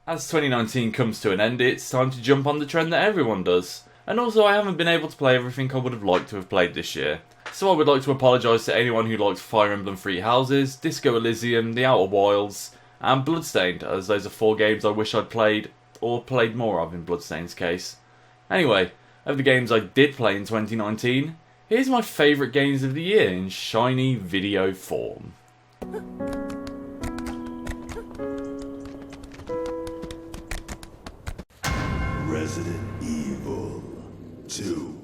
As 2019 comes to an end, it's time to jump on the trend that everyone does. And also, I haven't been able to play everything I would have liked to have played this year. So I would like to apologise to anyone who likes Fire Emblem Three Houses, Disco Elysium, The Outer Wilds, and Bloodstained, as those are 4 games I wish I'd played, or played more of in Bloodstained's case. Anyway, of the games I did play in 2019, here's my favourite games of the year in shiny video form. Resident Evil 2.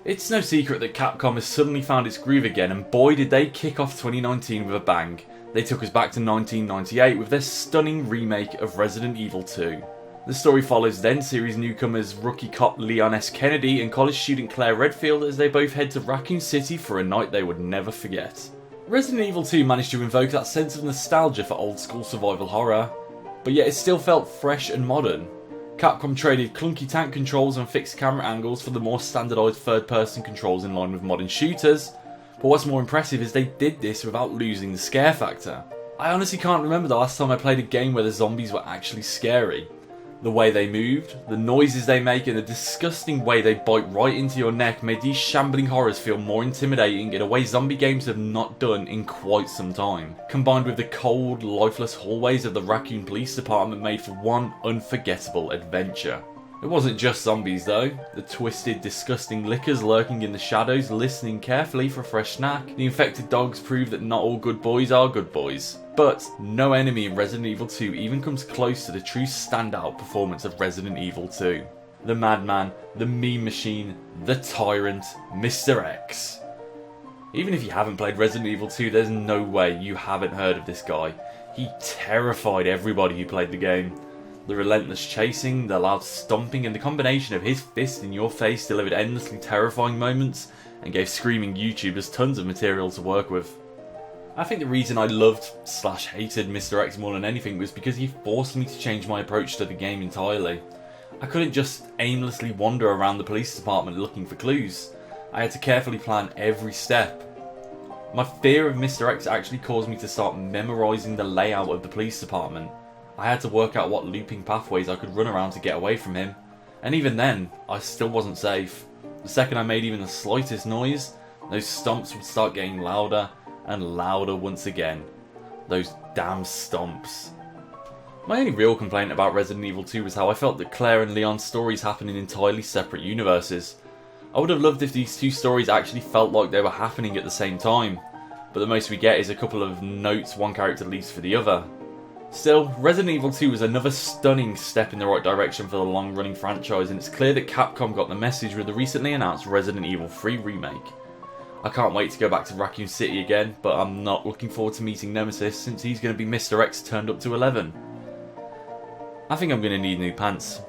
It's no secret that Capcom has suddenly found its groove again, and boy did they kick off 2019 with a bang. They took us back to 1998 with their stunning remake of Resident Evil 2. The story follows then series newcomers rookie cop Leon S. Kennedy and college student Claire Redfield as they both head to Raccoon City for a night they would never forget. Resident Evil 2 managed to invoke that sense of nostalgia for old school survival horror, but yet it still felt fresh and modern. Capcom traded clunky tank controls and fixed camera angles for the more standardised third-person controls in line with modern shooters, but what's more impressive is they did this without losing the scare factor. I honestly can't remember the last time I played a game where the zombies were actually scary. The way they moved, the noises they make, and the disgusting way they bite right into your neck made these shambling horrors feel more intimidating in a way zombie games have not done in quite some time. Combined with the cold, lifeless hallways of the Raccoon Police Department made for one unforgettable adventure. It wasn't just zombies though. The twisted, disgusting lickers lurking in the shadows, listening carefully for a fresh snack. The infected dogs prove that not all good boys are good boys. But no enemy in Resident Evil 2 even comes close to the true standout performance of Resident Evil 2. The Madman, the Meme Machine, the Tyrant, Mr. X. Even if you haven't played Resident Evil 2, there's no way you haven't heard of this guy. He terrified everybody who played the game. The relentless chasing, the loud stomping, and the combination of his fist in your face delivered endlessly terrifying moments and gave screaming YouTubers tons of material to work with. I think the reason I loved/hated Mr. X more than anything was because he forced me to change my approach to the game entirely. I couldn't just aimlessly wander around the police department looking for clues. I had to carefully plan every step. My fear of Mr. X actually caused me to start memorising the layout of the police department. I had to work out what looping pathways I could run around to get away from him. And even then, I still wasn't safe. The second I made even the slightest noise, those stomps would start getting louder and louder once again. Those damn stomps. My only real complaint about Resident Evil 2 was how I felt that Claire and Leon's stories happen in entirely separate universes. I would have loved if these two stories actually felt like they were happening at the same time, but the most we get is a couple of notes one character leaves for the other. Still, Resident Evil 2 was another stunning step in the right direction for the long-running franchise, and it's clear that Capcom got the message with the recently announced Resident Evil 3 remake. I can't wait to go back to Raccoon City again, but I'm not looking forward to meeting Nemesis since he's going to be Mr. X turned up to 11. I think I'm going to need new pants.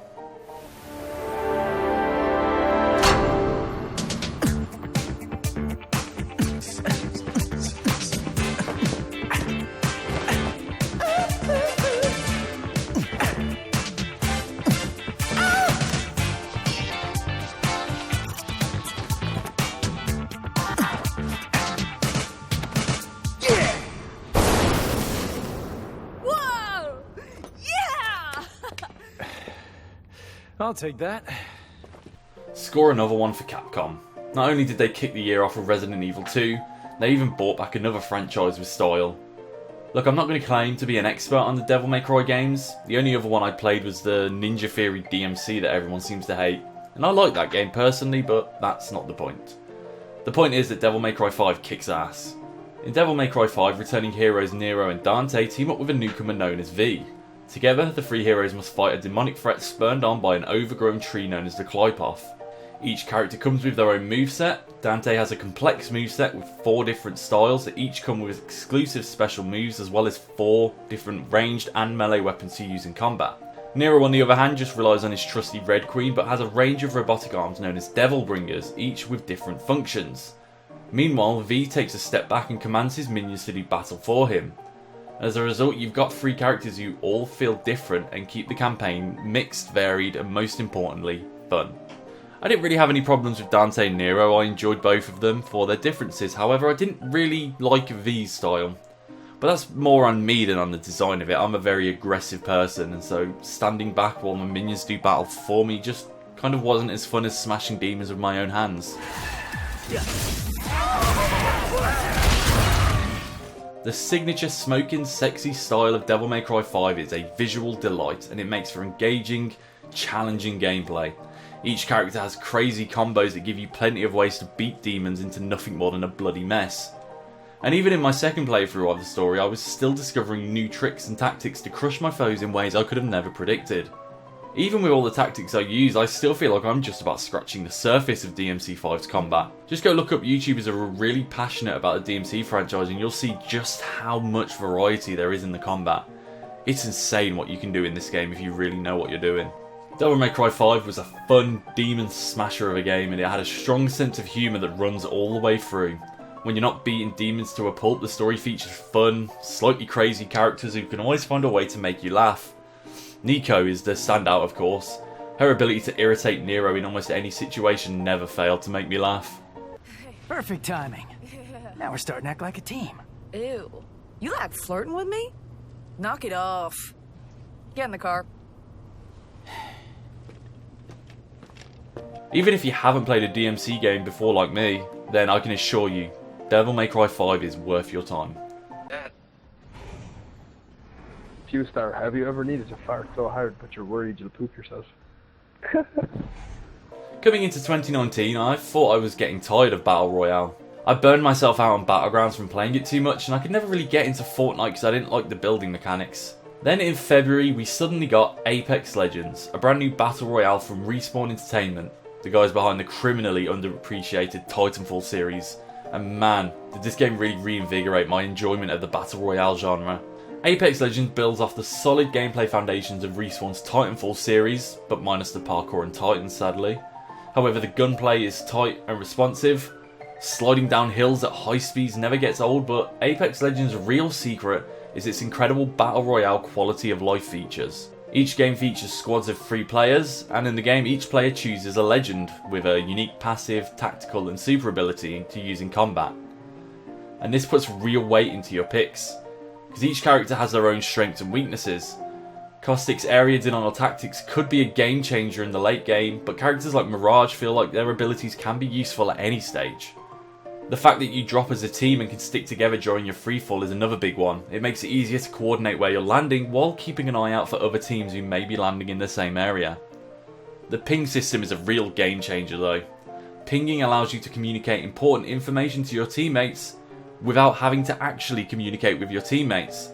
I'll take that. Score another one for Capcom. Not only did they kick the year off with Resident Evil 2, they even brought back another franchise with style. Look, I'm not going to claim to be an expert on the Devil May Cry games. The only other one I played was the Ninja Theory DMC that everyone seems to hate. And I like that game personally, but that's not the point. The point is that Devil May Cry 5 kicks ass. In Devil May Cry 5, returning heroes Nero and Dante team up with a newcomer known as V. Together, the three heroes must fight a demonic threat spurned on by an overgrown tree known as the Clypoth. Each character comes with their own moveset. Dante has a complex moveset with 4 different styles that each come with exclusive special moves as well as 4 different ranged and melee weapons to use in combat. Nero on the other hand just relies on his trusty Red Queen but has a range of robotic arms known as Devil Bringers, each with different functions. Meanwhile, V takes a step back and commands his minions to do battle for him. As a result, you've got 3 characters who all feel different and keep the campaign mixed, varied, and most importantly, fun. I didn't really have any problems with Dante and Nero. I enjoyed both of them for their differences. However, I didn't really like V's style. But that's more on me than on the design of it. I'm a very aggressive person, and so standing back while my minions do battle for me just kind of wasn't as fun as smashing demons with my own hands. The signature smoking sexy style of Devil May Cry 5 is a visual delight, and it makes for engaging, challenging gameplay. Each character has crazy combos that give you plenty of ways to beat demons into nothing more than a bloody mess. And even in my second playthrough of the story, I was still discovering new tricks and tactics to crush my foes in ways I could have never predicted. Even with all the tactics I use, I still feel like I'm just about scratching the surface of DMC5's combat. Just go look up YouTubers who are really passionate about the DMC franchise and you'll see just how much variety there is in the combat. It's insane what you can do in this game if you really know what you're doing. Devil May Cry 5 was a fun demon smasher of a game, and it had a strong sense of humour that runs all the way through. When you're not beating demons to a pulp, the story features fun, slightly crazy characters who can always find a way to make you laugh. Nico is the standout, of course. Her ability to irritate Nero in almost any situation never failed to make me laugh. Perfect timing. Now we're starting to act like a team. Ew. You like flirting with me? Knock it off. Get in the car. Even if you haven't played a DMC game before like me, then I can assure you, Devil May Cry 5 is worth your time. Q-Star, have you ever needed to fart so hard but you're worried you'll poop yourself? Coming into 2019, I thought I was getting tired of Battle Royale. I burned myself out on Battlegrounds from playing it too much, and I could never really get into Fortnite because I didn't like the building mechanics. Then in February, we suddenly got Apex Legends, a brand new Battle Royale from Respawn Entertainment, the guys behind the criminally underappreciated Titanfall series. And man, did this game really reinvigorate my enjoyment of the Battle Royale genre. Apex Legends builds off the solid gameplay foundations of Respawn's Titanfall series, but minus the parkour and Titans sadly. However, the gunplay is tight and responsive. Sliding down hills at high speeds never gets old, but Apex Legends' real secret is its incredible Battle Royale quality of life features. Each game features squads of 3 players, and in the game each player chooses a legend with a unique passive, tactical and super ability to use in combat. And this puts real weight into your picks, because each character has their own strengths and weaknesses. Caustic's area denial tactics could be a game changer in the late game, but characters like Mirage feel like their abilities can be useful at any stage. The fact that you drop as a team and can stick together during your freefall is another big one. It makes it easier to coordinate where you're landing while keeping an eye out for other teams who may be landing in the same area. The ping system is a real game changer though. Pinging allows you to communicate important information to your teammates without having to actually communicate with your teammates.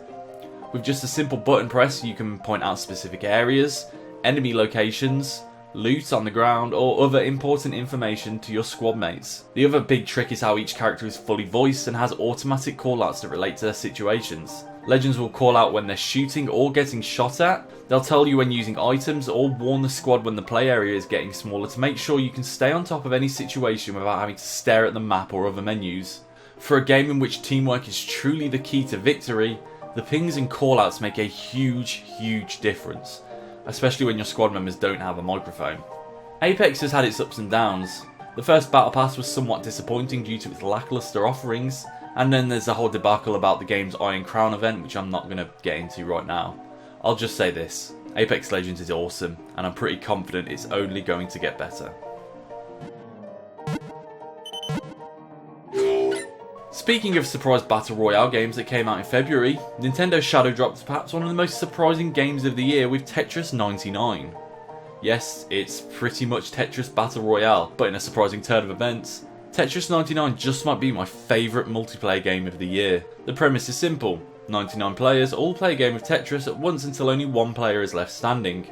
With just a simple button press, you can point out specific areas, enemy locations, loot on the ground, or other important information to your squad mates. The other big trick is how each character is fully voiced and has automatic callouts that relate to their situations. Legends will call out when they're shooting or getting shot at, they'll tell you when using items, or warn the squad when the play area is getting smaller to make sure you can stay on top of any situation without having to stare at the map or other menus. For a game in which teamwork is truly the key to victory, the pings and callouts make a huge difference, especially when your squad members don't have a microphone. Apex has had its ups and downs. The first Battle Pass was somewhat disappointing due to its lackluster offerings, and then there's the whole debacle about the game's Iron Crown event, which I'm not going to get into right now. I'll just say this, Apex Legends is awesome, and I'm pretty confident it's only going to get better. Speaking of surprise Battle Royale games that came out in February, Nintendo shadow dropped perhaps one of the most surprising games of the year with Tetris 99. Yes, it's pretty much Tetris Battle Royale, but in a surprising turn of events. Tetris 99 just might be my favourite multiplayer game of the year. The premise is simple, 99 players all play a game of Tetris at once until only one player is left standing.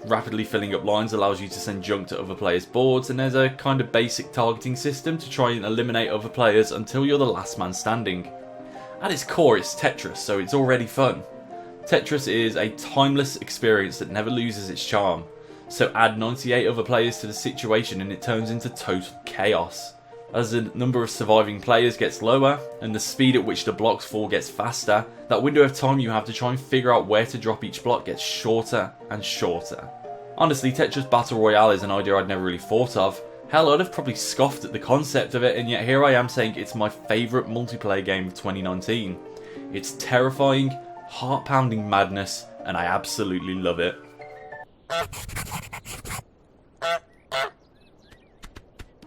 Rapidly filling up lines allows you to send junk to other players' boards, and there's a kind of basic targeting system to try and eliminate other players until you're the last man standing. At its core it's Tetris, so it's already fun. Tetris is a timeless experience that never loses its charm, so add 98 other players to the situation and it turns into total chaos. As the number of surviving players gets lower, and the speed at which the blocks fall gets faster, that window of time you have to try and figure out where to drop each block gets shorter and shorter. Honestly, Tetris Battle Royale is an idea I'd never really thought of. Hell, I'd have probably scoffed at the concept of it, and yet here I am saying it's my favourite multiplayer game of 2019. It's terrifying, heart-pounding madness, and I absolutely love it.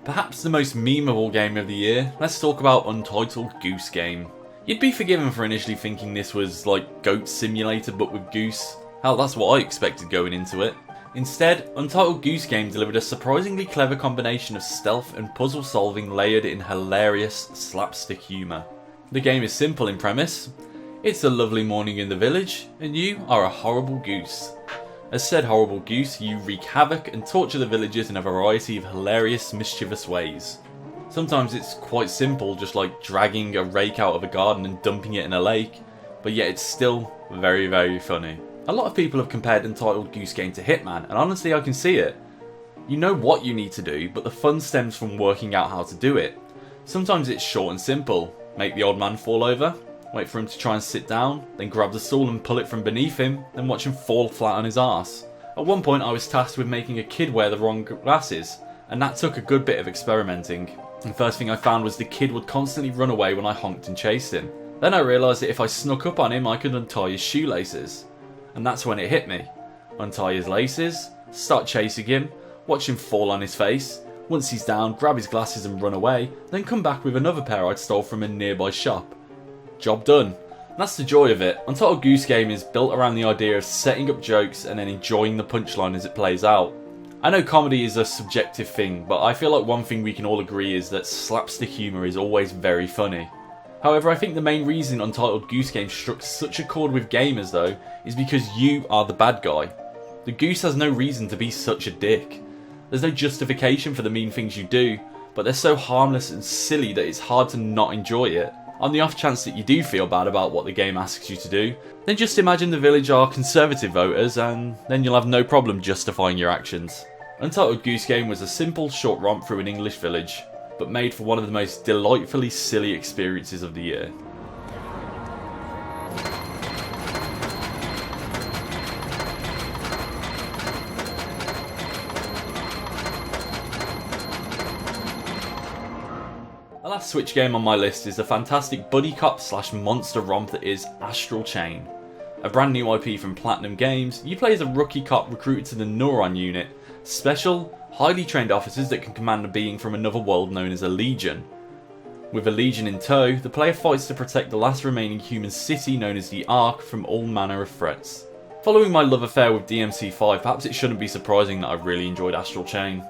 Perhaps the most memeable game of the year, let's talk about Untitled Goose Game. You'd be forgiven for initially thinking this was like Goat Simulator but with Goose. Hell, that's what I expected going into it. Instead, Untitled Goose Game delivered a surprisingly clever combination of stealth and puzzle solving layered in hilarious slapstick humour. The game is simple in premise. It's a lovely morning in the village, and you are a horrible goose. As said horrible goose, you wreak havoc and torture the villagers in a variety of hilarious, mischievous ways. Sometimes it's quite simple, just like dragging a rake out of a garden and dumping it in a lake, but yet it's still very, very funny. A lot of people have compared Untitled Goose Game to Hitman, and honestly I can see it. You know what you need to do, but the fun stems from working out how to do it. Sometimes it's short and simple. Make the old man fall over, wait for him to try and sit down, then grab the stool and pull it from beneath him, then watch him fall flat on his arse. At one point I was tasked with making a kid wear the wrong glasses, and that took a good bit of experimenting. The first thing I found was the kid would constantly run away when I honked and chased him. Then I realised that if I snuck up on him I could untie his shoelaces. And that's when it hit me. Untie his laces, start chasing him, watch him fall on his face. Once he's down, grab his glasses and run away, then come back with another pair I'd stole from a nearby shop. Job done. And that's the joy of it. Untitled Goose Game is built around the idea of setting up jokes and then enjoying the punchline as it plays out. I know comedy is a subjective thing, but I feel like one thing we can all agree is that slapstick humour is always very funny. However, I think the main reason Untitled Goose Game struck such a chord with gamers though, is because you are the bad guy. The goose has no reason to be such a dick. There's no justification for the mean things you do, but they're so harmless and silly that it's hard to not enjoy it. On the off chance that you do feel bad about what the game asks you to do, then just imagine the village are conservative voters and then you'll have no problem justifying your actions. Untitled Goose Game was a simple short romp through an English village, but made for one of the most delightfully silly experiences of the year. The last Switch game on my list is the fantastic buddy cop / monster romp that is Astral Chain. A brand new IP from Platinum Games, you play as a rookie cop recruited to the Neuron Unit, special, highly trained officers that can command a being from another world known as a Legion. With a Legion in tow, the player fights to protect the last remaining human city known as the Ark from all manner of threats. Following my love affair with DMC5, perhaps it shouldn't be surprising that I've really enjoyed Astral Chain.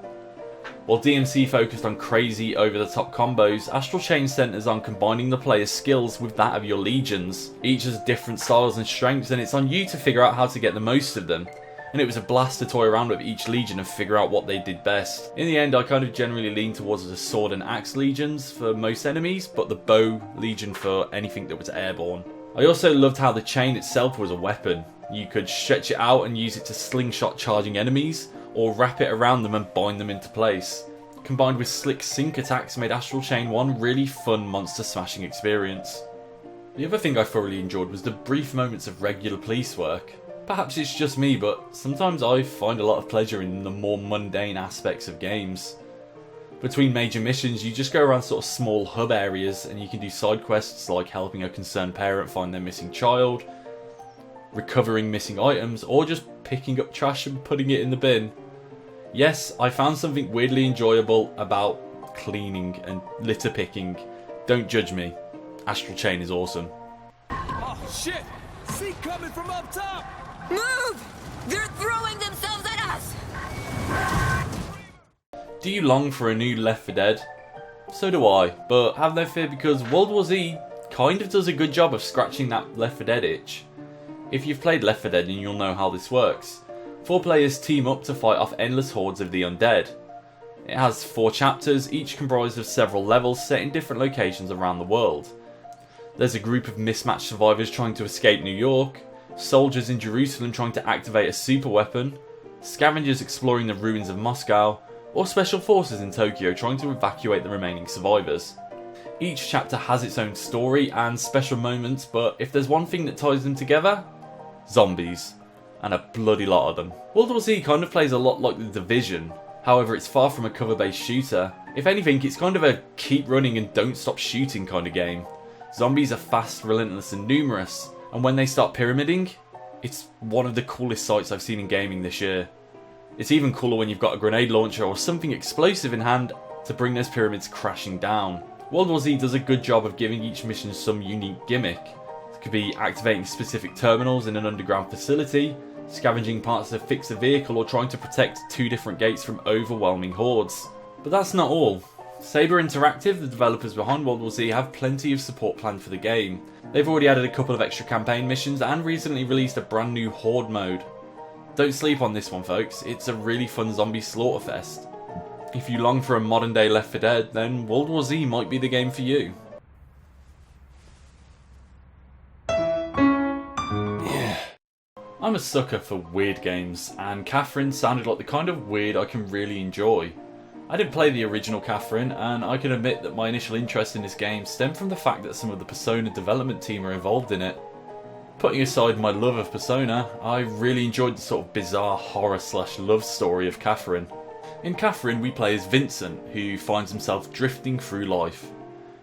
While DMC focused on crazy, over-the-top combos, Astral Chain centres on combining the player's skills with that of your legions. Each has different styles and strengths, and it's on you to figure out how to get the most of them. And it was a blast to toy around with each legion and figure out what they did best. In the end, I kind of generally leaned towards the sword and axe legions for most enemies, but the bow legion for anything that was airborne. I also loved how the chain itself was a weapon. You could stretch it out and use it to slingshot charging enemies, or wrap it around them and bind them into place. Combined with slick sync attacks made Astral Chain one really fun monster smashing experience. The other thing I thoroughly enjoyed was the brief moments of regular police work. Perhaps it's just me, but sometimes I find a lot of pleasure in the more mundane aspects of games. Between major missions, you just go around sort of small hub areas and you can do side quests like helping a concerned parent find their missing child, recovering missing items, or just picking up trash and putting it in the bin. Yes, I found something weirdly enjoyable about cleaning and litter picking. Don't judge me. Astral Chain is awesome. Oh shit! See coming from up top! Move! They're throwing themselves at us! Do you long for a new Left 4 Dead? So do I, but have no fear because World War Z kind of does a good job of scratching that Left 4 Dead itch. If you've played Left 4 Dead, then you'll know how this works. 4 players team up to fight off endless hordes of the undead. It has 4 chapters, each comprised of several levels set in different locations around the world. There's a group of mismatched survivors trying to escape New York, soldiers in Jerusalem trying to activate a super weapon, scavengers exploring the ruins of Moscow, or special forces in Tokyo trying to evacuate the remaining survivors. Each chapter has its own story and special moments, but if there's one thing that ties them together, zombies. And a bloody lot of them. World War Z kind of plays a lot like The Division, however it's far from a cover-based shooter. If anything, it's kind of a keep running and don't stop shooting kind of game. Zombies are fast, relentless and numerous, and when they start pyramiding, it's one of the coolest sights I've seen in gaming this year. It's even cooler when you've got a grenade launcher or something explosive in hand to bring those pyramids crashing down. World War Z does a good job of giving each mission some unique gimmick. It could be activating specific terminals in an underground facility, scavenging parts to fix a vehicle, or trying to protect 2 different gates from overwhelming hordes. But that's not all. Saber Interactive, the developers behind World War Z, have plenty of support planned for the game. They've already added a couple of extra campaign missions and recently released a brand new Horde mode. Don't sleep on this one, folks, it's a really fun zombie slaughterfest. If you long for a modern day Left 4 Dead, then World War Z might be the game for you. Yeah. I'm a sucker for weird games, and Katherine sounded like the kind of weird I can really enjoy. I didn't play the original Katherine, and I can admit that my initial interest in this game stemmed from the fact that some of the Persona development team are involved in it. Putting aside my love of Persona, I really enjoyed the sort of bizarre horror/love story of Katherine. In Katherine, we play as Vincent, who finds himself drifting through life.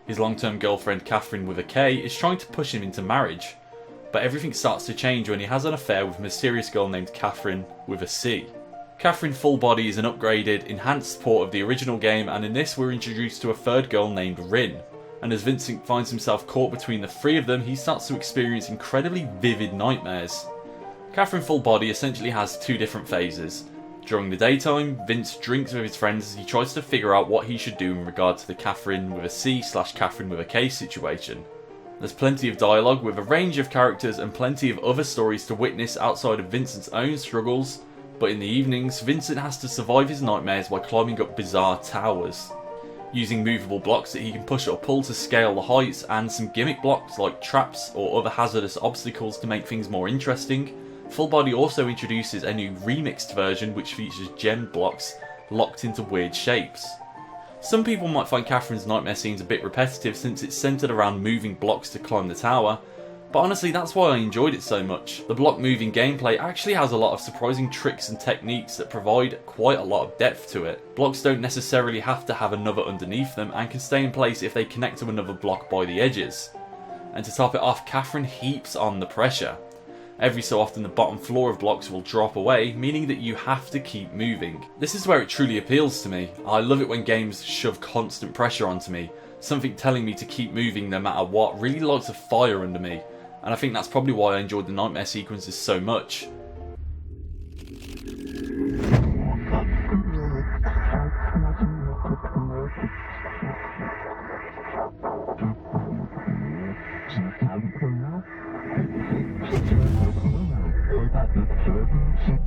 His long-term girlfriend Katherine with a K is trying to push him into marriage, but everything starts to change when he has an affair with a mysterious girl named Katherine with a C. Katherine Full Body is an upgraded, enhanced port of the original game, and in this we're introduced to a third girl named Rin. And as Vincent finds himself caught between the 3 of them, he starts to experience incredibly vivid nightmares. Katherine Full Body essentially has 2 different phases. During the daytime, Vince drinks with his friends as he tries to figure out what he should do in regard to the Katherine with a C/Katherine with a K situation. There's plenty of dialogue with a range of characters and plenty of other stories to witness outside of Vincent's own struggles, but in the evenings, Vincent has to survive his nightmares by climbing up bizarre towers. Using movable blocks that he can push or pull to scale the heights, and some gimmick blocks like traps or other hazardous obstacles to make things more interesting, Full Body also introduces a new remixed version which features gemmed blocks locked into weird shapes. Some people might find Katherine's nightmare scenes a bit repetitive since it's centred around moving blocks to climb the tower, but honestly that's why I enjoyed it so much. The block moving gameplay actually has a lot of surprising tricks and techniques that provide quite a lot of depth to it. Blocks don't necessarily have to have another underneath them and can stay in place if they connect to another block by the edges. And to top it off, Katherine heaps on the pressure. Every so often the bottom floor of blocks will drop away, meaning that you have to keep moving. This is where it truly appeals to me. I love it when games shove constant pressure onto me, something telling me to keep moving no matter what really lights a fire under me, and I think that's probably why I enjoyed the nightmare sequences so much.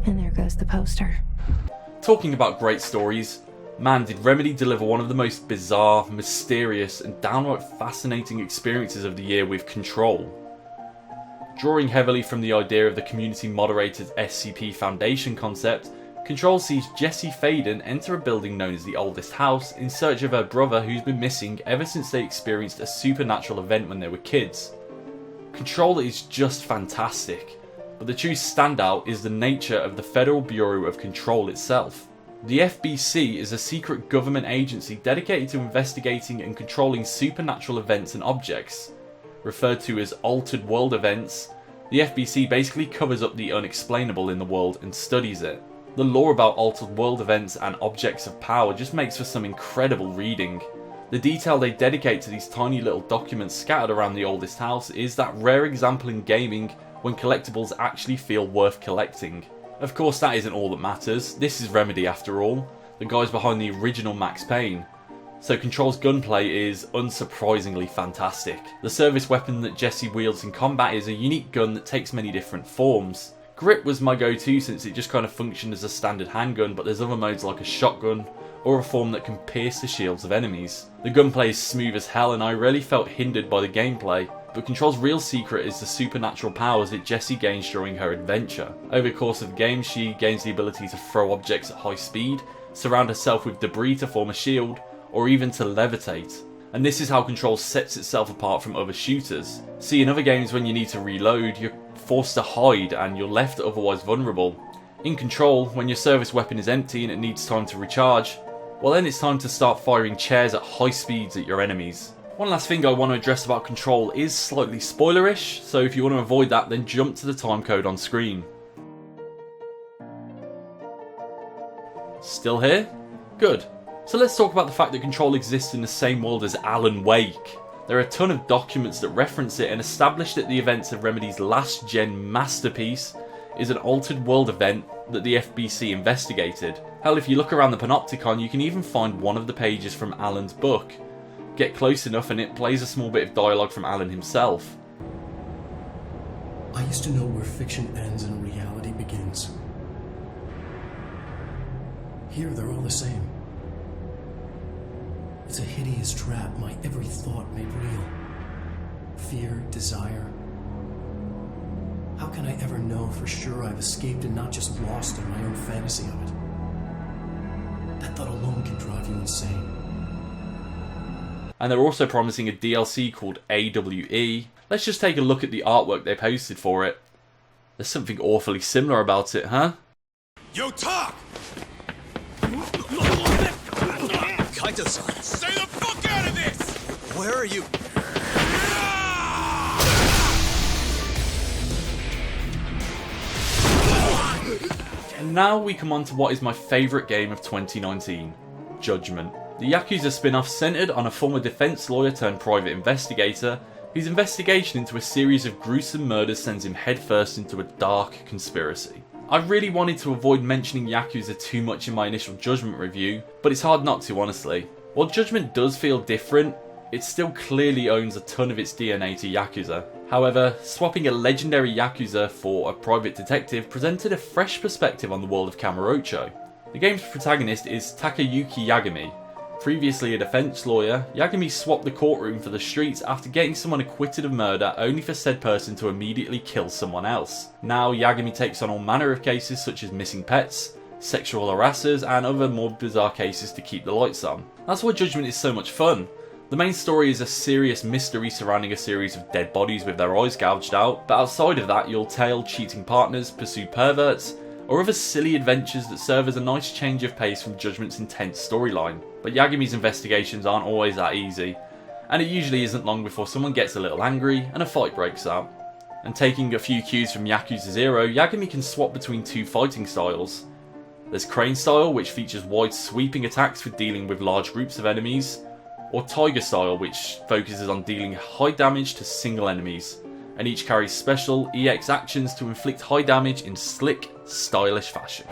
And there goes the poster. Talking about great stories, man did Remedy deliver one of the most bizarre, mysterious and downright fascinating experiences of the year with Control. Drawing heavily from the idea of the community moderated SCP Foundation concept, Control sees Jessie Faden enter a building known as the Oldest House in search of her brother who's been missing ever since they experienced a supernatural event when they were kids. Control is just fantastic, but the true standout is the nature of the Federal Bureau of Control itself. The FBC is a secret government agency dedicated to investigating and controlling supernatural events and objects. Referred to as altered world events, the FBC basically covers up the unexplainable in the world and studies it. The lore about altered world events and objects of power just makes for some incredible reading. The detail they dedicate to these tiny little documents scattered around the Oldest House is that rare example in gaming when collectibles actually feel worth collecting. Of course that isn't all that matters, this is Remedy after all, the guys behind the original Max Payne. So Control's gunplay is unsurprisingly fantastic. The service weapon that Jessie wields in combat is a unique gun that takes many different forms. Grip was my go-to since it just kind of functioned as a standard handgun, but there's other modes like a shotgun or a form that can pierce the shields of enemies. The gunplay is smooth as hell and I rarely felt hindered by the gameplay, but Control's real secret is the supernatural powers that Jessie gains during her adventure. Over the course of the game, she gains the ability to throw objects at high speed, surround herself with debris to form a shield, or even to levitate. And this is how Control sets itself apart from other shooters. See, in other games when you need to reload, you're forced to hide and you're left otherwise vulnerable. In Control, when your service weapon is empty and it needs time to recharge, well then it's time to start firing chairs at high speeds at your enemies. One last thing I want to address about Control is slightly spoilerish, so if you want to avoid that, then jump to the timecode on screen. Still here? Good. So let's talk about the fact that Control exists in the same world as Alan Wake. There are a ton of documents that reference it and establish that the events of Remedy's last-gen masterpiece is an altered world event that the FBC investigated. Hell, if you look around the Panopticon, you can even find one of the pages from Alan's book. Get close enough and it plays a small bit of dialogue from Alan himself. I used to know where fiction ends and reality begins. Here they're all the same. It's a hideous trap, my every thought made real. Fear, desire. How can I ever know for sure I've escaped and not just lost in my own fantasy of it? That thought alone can drive you insane. And they're also promising a DLC called AWE. Let's just take a look at the artwork they posted for it. There's something awfully similar about it, huh? Yo, talk! Kaito-san, Stay the fuck out of this! where are you? And now we come on to what is my favourite game of 2019, Judgment. The Yakuza spin-off centred on a former defence lawyer turned private investigator whose investigation into a series of gruesome murders sends him headfirst into a dark conspiracy. I really wanted to avoid mentioning Yakuza too much in my initial Judgment review, but it's hard not to, honestly. While Judgment does feel different, it still clearly owns a ton of its DNA to Yakuza. However, swapping a legendary Yakuza for a private detective presented a fresh perspective on the world of Kamurocho. The game's protagonist is Takayuki Yagami. Previously a defence lawyer, Yagami swapped the courtroom for the streets after getting someone acquitted of murder only for said person to immediately kill someone else. Now Yagami takes on all manner of cases such as missing pets, sexual harassers and other more bizarre cases to keep the lights on. That's why Judgment is so much fun. The main story is a serious mystery surrounding a series of dead bodies with their eyes gouged out, but outside of that you'll tail cheating partners, pursue perverts, or other silly adventures that serve as a nice change of pace from Judgment's intense storyline. But Yagami's investigations aren't always that easy, and it usually isn't long before someone gets a little angry and a fight breaks out. And taking a few cues from Yakuza 0, Yagami can swap between two fighting styles. There's Crane style, which features wide sweeping attacks for dealing with large groups of enemies, or Tiger style, which focuses on dealing high damage to single enemies, and each carries special EX actions to inflict high damage in slick, stylish fashion.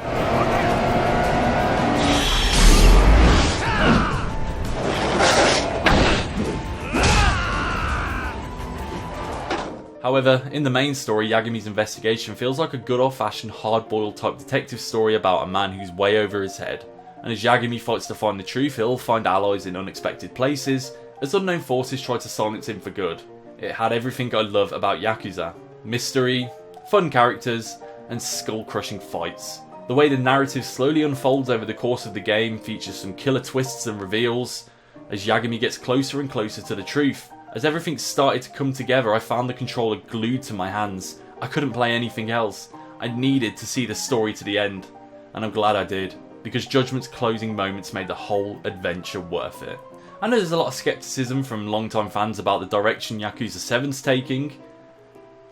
However, in the main story, Yagami's investigation feels like a good old-fashioned hard-boiled type detective story about a man who's way over his head. And as Yagami fights to find the truth, he'll find allies in unexpected places, as unknown forces try to silence him for good. It had everything I love about Yakuza. Mystery, fun characters, and skull-crushing fights. The way the narrative slowly unfolds over the course of the game features some killer twists and reveals, as Yagami gets closer and closer to the truth. As everything started to come together, I found the controller glued to my hands. I couldn't play anything else. I needed to see the story to the end, and I'm glad I did, because Judgment's closing moments made the whole adventure worth it. I know there's a lot of skepticism from longtime fans about the direction Yakuza 7's taking.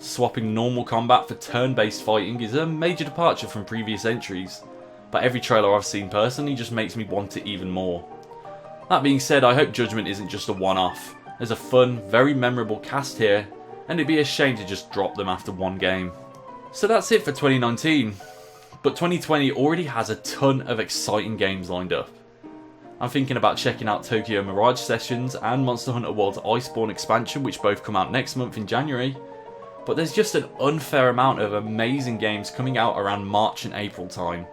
Swapping normal combat for turn-based fighting is a major departure from previous entries, but every trailer I've seen personally just makes me want it even more. That being said, I hope Judgment isn't just a one-off. There's a fun, very memorable cast here, and it'd be a shame to just drop them after one game. So that's it for 2019, but 2020 already has a ton of exciting games lined up. I'm thinking about checking out Tokyo Mirage Sessions and Monster Hunter World's Iceborne expansion, which both come out next month in January. But there's just an unfair amount of amazing games coming out around March and April time.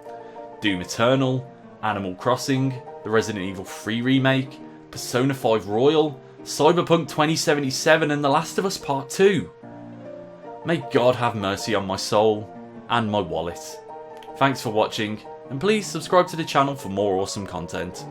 Doom Eternal, Animal Crossing, the Resident Evil 3 remake, Persona 5 Royal, Cyberpunk 2077 and The Last of Us Part 2. May God have mercy on my soul and my wallet. Thanks for watching, and please subscribe to the channel for more awesome content.